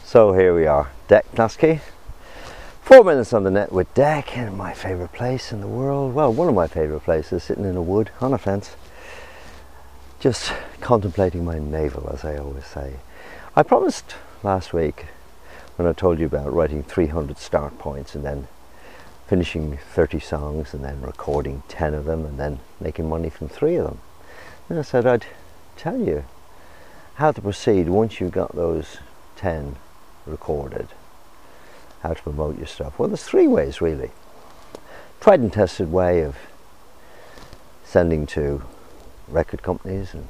So here we are, Cluskey. 4 minutes on the Net with Dec, in my favourite place in the world. Well, one of my favourite places, sitting in a wood on a fence, just contemplating my navel, as I always say. I promised last week, when I told you about writing 300 start points and then finishing 30 songs and then recording 10 of them and then making money from 3 of them. And I said I'd tell you how to proceed once you've got those 10 recorded, how to promote your stuff. Well, there's 3 ways really. Tried and tested way of sending to record companies and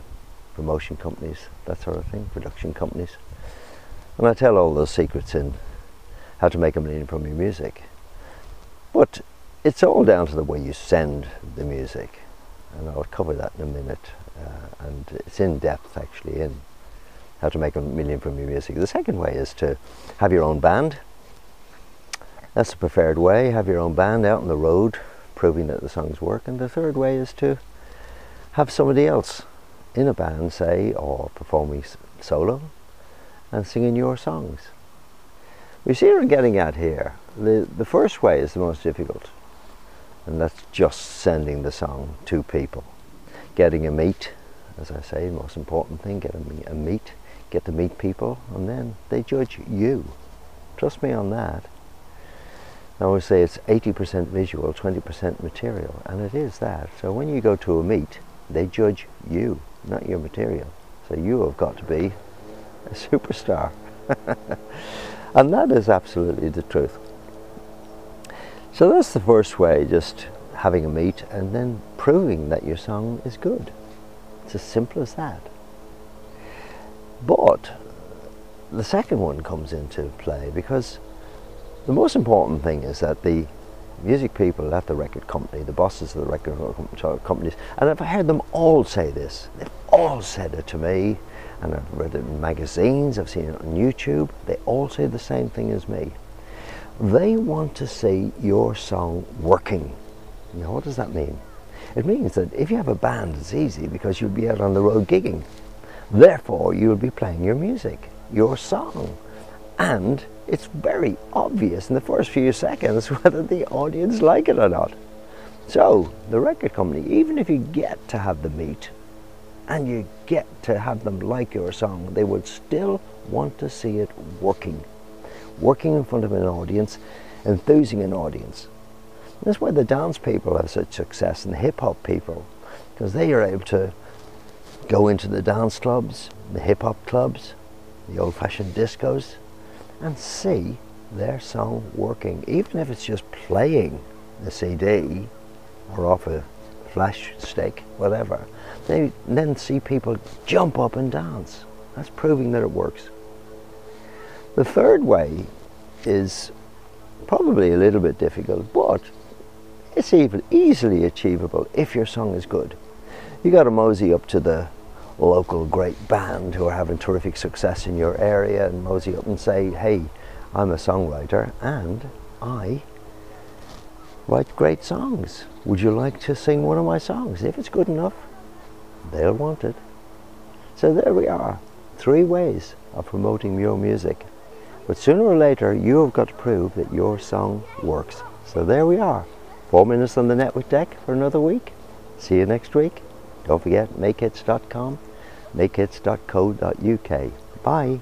promotion companies, that sort of thing, production companies. And I tell all those secrets in how to make a million from your music. But it's all down to the way you send the music, and I'll cover that in a minute, and it's in depth actually in how to make a million from your music. The second way is to have your own band. That's the preferred way. Have your own band out on the road proving that the songs work. And the third way is to have somebody else in a band, say, or performing solo and singing your songs. You see what I'm getting at here? The first way is the most difficult, and that's just sending the song to people. Getting a meet, as I say, the most important thing, get a meet. Get to meet people, and then they judge you. Trust me on that. I always say it's 80% visual, 20% material, and it is that. So when you go to a meet, they judge you, not your material. So you have got to be a superstar. And that is absolutely the truth. So that's the first way, just having a meet and then proving that your song is good. It's as simple as that. But the second one comes into play, because the most important thing is that the music people at the record company, the bosses of the record companies, and I've heard them all say this, they've all said it to me, and I've read it in magazines, I've seen it on YouTube, they all say the same thing as me. They want to see your song working. Now, what does that mean? It means that if you have a band, it's easy because you'll be out on the road gigging. Therefore, you'll be playing your music, your song. And it's very obvious in the first few seconds whether the audience like it or not. So, the record company, even if you get to have the meet, and you get to have them like your song, they would still want to see it working. Working in front of an audience, enthusing an audience. That's why the dance people have such success, and the hip-hop people, because they are able to go into the dance clubs, the hip-hop clubs, the old-fashioned discos, and see their song working, even if it's just playing the CD or off a flash stick, whatever. They then see people jump up and dance. That's proving that it works. The third way is probably a little bit difficult, but it's easily achievable if your song is good. You got to mosey up to the local great band who are having terrific success in your area and mosey up and say, hey, I'm a songwriter and I write great songs. Would you like to sing one of my songs? If it's good enough, they'll want it. So there we are, 3 ways of promoting your music. But sooner or later, you have got to prove that your song works. So there we are, 4 minutes on the Net with Dec for another week. See you next week. Don't forget, makehits.com, makehits.co.uk. Bye.